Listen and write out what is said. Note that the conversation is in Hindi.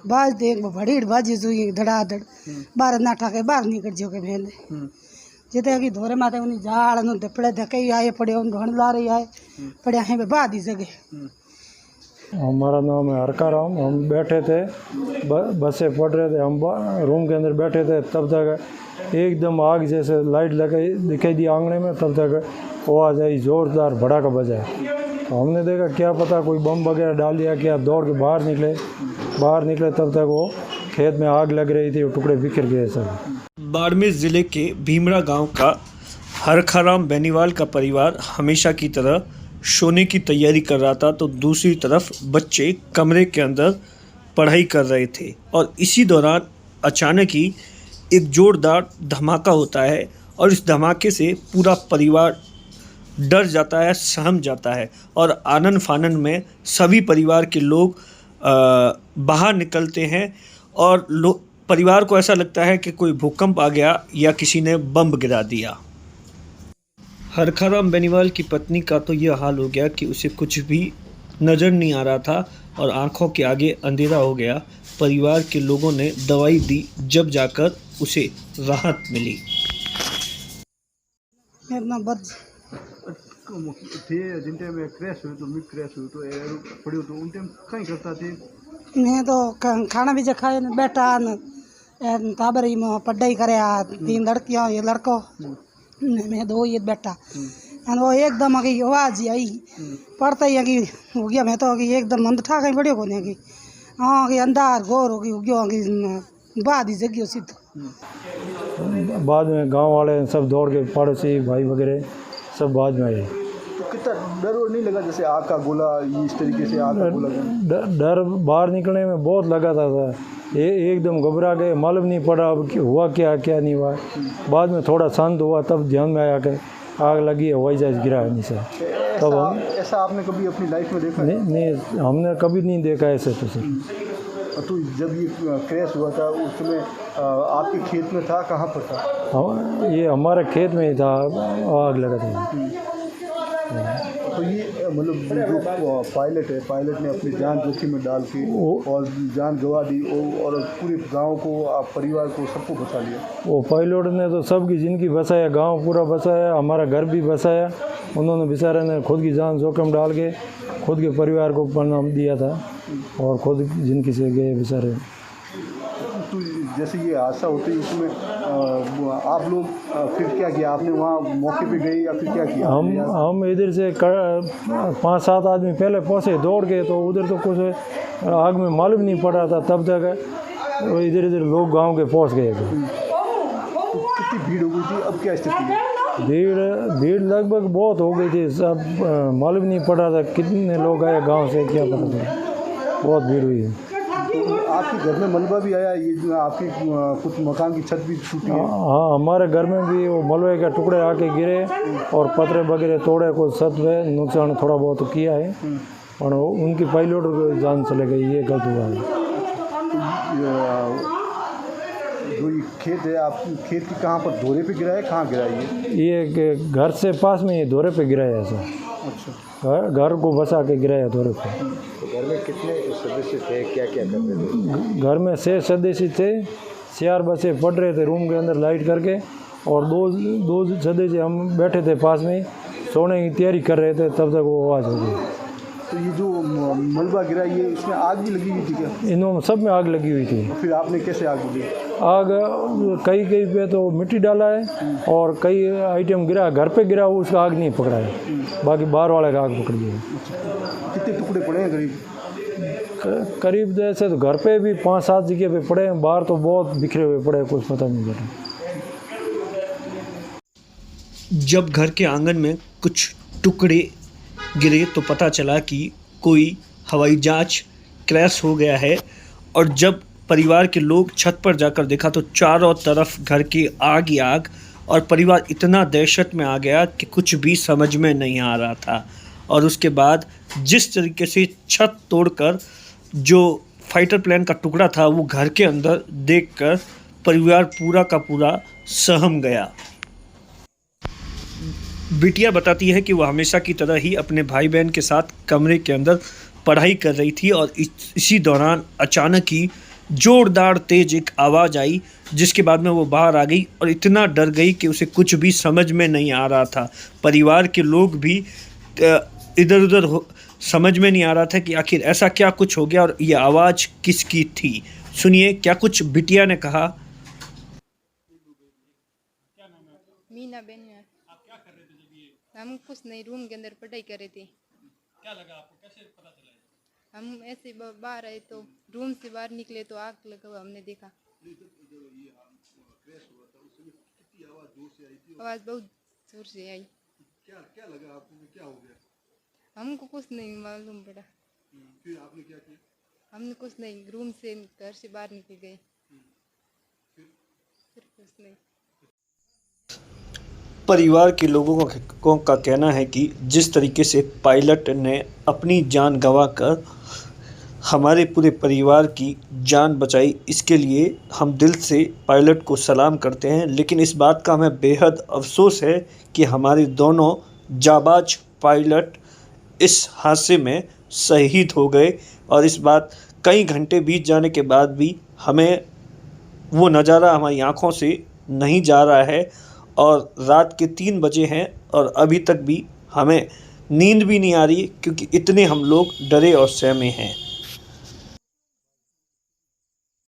बाज देख भड़ी बाजी जुई धड़ाधड़ बाहर ना ठाके बाहर निकल जो के भेंदे जिते की धोरे माते उनी झाड़ नु दपड़े धके आए पड़े उन घण ला रही आए पड़े हैं बाद ही जगह। हमारा नाम है हरकाराम। हम बैठे थे, बसें पढ़ रहे थे, हम रूम के अंदर बैठे थे, तब तक एकदम आग जैसे लाइट लगे दिखाई दी आंगने में, तब तक आवाज़ आई, ज़ोरदार भड़ाका बजा। तो हमने देखा क्या पता कोई बम वगैरह डाल दिया क्या, दौड़ के बाहर निकले तब तक वो खेत में आग लग रही थी, वो टुकड़े बिखर गए सब। बाड़मेर ज़िले के भीमरा गांव का हरखाराम बेनीवाल का परिवार हमेशा की तरह सोने की तैयारी कर रहा था, तो दूसरी तरफ बच्चे कमरे के अंदर पढ़ाई कर रहे थे और इसी दौरान अचानक ही एक जोरदार धमाका होता है और इस धमाके से पूरा परिवार डर जाता है, सहम जाता है और आनन फानन में सभी परिवार के लोग बाहर निकलते हैं और परिवार को ऐसा लगता है कि कोई भूकंप आ गया या किसी ने बम गिरा दिया। हरखाराम बेनीवाल की पत्नी का तो यह हाल हो गया कि उसे कुछ भी नज़र नहीं आ रहा था और आंखों के आगे अंधेरा हो गया। परिवार के लोगों ने दवाई दी, जब जाकर उसे राहत मिली। जिन टाइम में क्रैश हुई तो मिड क्रैश हुई तो एयर पड़ी तो उन टाइम कहीं करता थे। मैं तो खाना भी खाए बैठा न ताबरी में पढ़ाई करे 3 लड़कियां ये लड़को मैं 2 ये बैठा वो एकदम अगी आवाज आई पढ़ता ही अगी हो गया। मैं तो अगी एकदम अंध ठा कहीं बढ़िया कोने की हाँ कि अंधार घोर होगी हो गया अगी बाद ही जगी सीध। बाद में गांव वाले सब दौड़ के पड़ोसी भाई वगैरह सब बाद में आए। तो कितना डर और नहीं लगा जैसे आग का गोला इस तरीके से आग का गोला? डर बाहर निकलने में बहुत लगा था एकदम घबरा गए, मालूम नहीं पड़ा अब हुआ क्या नहीं हुआ। बाद में थोड़ा शांत हुआ तब ध्यान में आया कि आग लगी है, हवाई जहाज गिरा है नीचे। तब हम ऐसा आपने कभी अपनी लाइफ में देखा? नहीं हमने कभी नहीं देखा ऐसे। तो जब ये क्रैश हुआ था उस समय आपके खेत में था, कहाँ पर था? ये हमारे खेत में ही था, आग लगा था। तो ये मतलब जो पायलट है, पायलट ने अपनी जान जोखिम में डाल के और जान गंवा दी और पूरे गांव को, परिवार को, सबको बचा लिया। वो पायलट ने तो सबकी ज़िंदगी बचाया, गांव पूरा बचाया, हमारा घर भी बचाया। उन्होंने बेचारे ने खुद की जान जोखिम डाल के खुद के परिवार को परिणाम दिया था और खुद जिंदगी से गए बेचारे। तो जैसे ये हादसा होते ही उसमें आप लोग फिर क्या किया? आपने वहाँ मौके पे गए या फिर क्या किया? हम इधर से 5-7 आदमी पहले पहुँचे दौड़ के, तो उधर तो कुछ आग में मालूम नहीं पड़ रहा था, तब तक इधर लोग गांव के पहुँच गए थे। तो कितनी भीड़ हो गई थी, अब क्या स्थिति है? भीड़ लगभग बहुत हो गई थी, सब मालूम नहीं पड़ रहा था कितने लोग आए गांव से, क्या पता था, बहुत भीड़ हुई है। तो आपके घर में मलबा भी आया, ये जो आपके कुछ मकान की छत भी टूटी है? हाँ हमारे घर में भी वो मलबे के टुकड़े आके गिरे और पतरे वगैरह तोड़े, कुछ छत में नुकसान थोड़ा बहुत किया है और उनकी पायलट को जान चले गई, ये गलत हुआ है। जो ये खेत है, आप खेत की कहाँ पर धोरे पे गिरा है, कहाँ गिरा है ये घर से पास में ये धोरे पे गिरा है ऐसा। अच्छा, घर को बचा के गिरा है धोरे पे। तो घर में कितने सदस्य थे, क्या क्या करते थे? घर में 6 सदस्य थे, 4 बच्चे पढ़ रहे थे रूम के अंदर लाइट करके और दो सदस्य हम बैठे थे पास में सोने की तैयारी कर रहे थे, तब तक वो आवाज़ हो गई। तो ये जो मलबा गिरा, ये इसमें आग भी लगी हुई थी क्या? इनमें सब में आग लगी हुई थी। फिर आपने कैसे आग बुझी? आग कई पे तो मिट्टी डाला है और कई आइटम गिरा, घर पे गिरा उसका आग नहीं पकड़ा है, बाकी बाहर वाले का आग पकड़ गया। कितने टुकड़े पड़े हैं करीब जैसे तो घर पे भी 5-7 जगह पे पड़े हैं, बाहर तो बहुत बिखरे हुए पड़े, कुछ पता नहीं चला। जब घर के आंगन में कुछ टुकड़े गिरे तो पता चला कि कोई हवाई जहाज क्रैश हो गया है और जब परिवार के लोग छत पर जाकर देखा तो चारों तरफ घर की आग ही आग और परिवार इतना दहशत में आ गया कि कुछ भी समझ में नहीं आ रहा था। और उसके बाद जिस तरीके से छत तोड़कर जो फाइटर प्लेन का टुकड़ा था वो घर के अंदर देखकर परिवार पूरा का पूरा सहम गया। बिटिया बताती है कि वह हमेशा की तरह ही अपने भाई बहन के साथ कमरे के अंदर पढ़ाई कर रही थी और इसी दौरान अचानक ही जोरदार तेज एक आवाज़ आई, जिसके बाद में वो बाहर आ गई और इतना डर गई कि उसे कुछ भी समझ में नहीं आ रहा था। परिवार के लोग भी इधर उधर समझ में नहीं आ रहा था कि आखिर ऐसा क्या कुछ हो गया और ये आवाज़ किसकी थी। सुनिए क्या कुछ बिटिया ने कहा। मीना बहन है। आप क्या कर रहे थे जब ये? हम कुछ नहीं, रूम के अंदर पढ़ाई कर रहे थे। क्या लगा आपको, कैसे पता चला? हम ऐसे बाहर आए तो रूम से बाहर निकले तो आग लगा हुआ हमने देखा। आवाज़ बहुत जोर से आई। क्या लगा आपको, क्या हो गया? हमको कुछ नहीं मालूम पड़ा। फिर आपने क्या किया? हमने कुछ नहीं, रूम से घर से बाहर निकल गए। फिर कुछ नहीं। परिवार के लोगों का कहना है कि जिस तरीके से पायलट ने अपनी जान गंवाकर हमारे पूरे परिवार की जान बचाई, इसके लिए हम दिल से पायलट को सलाम करते हैं। लेकिन इस बात का हमें बेहद अफसोस है कि हमारे दोनों जाबाज पायलट इस हादसे में शहीद हो गए और इस बात कई घंटे बीत जाने के बाद भी हमें वो नज़ारा हमारी आँखों से नहीं जा रहा है और रात के 3 बजे हैं और अभी तक भी हमें नींद भी नहीं आ रही, क्योंकि इतने हम लोग डरे और सहमे हैं।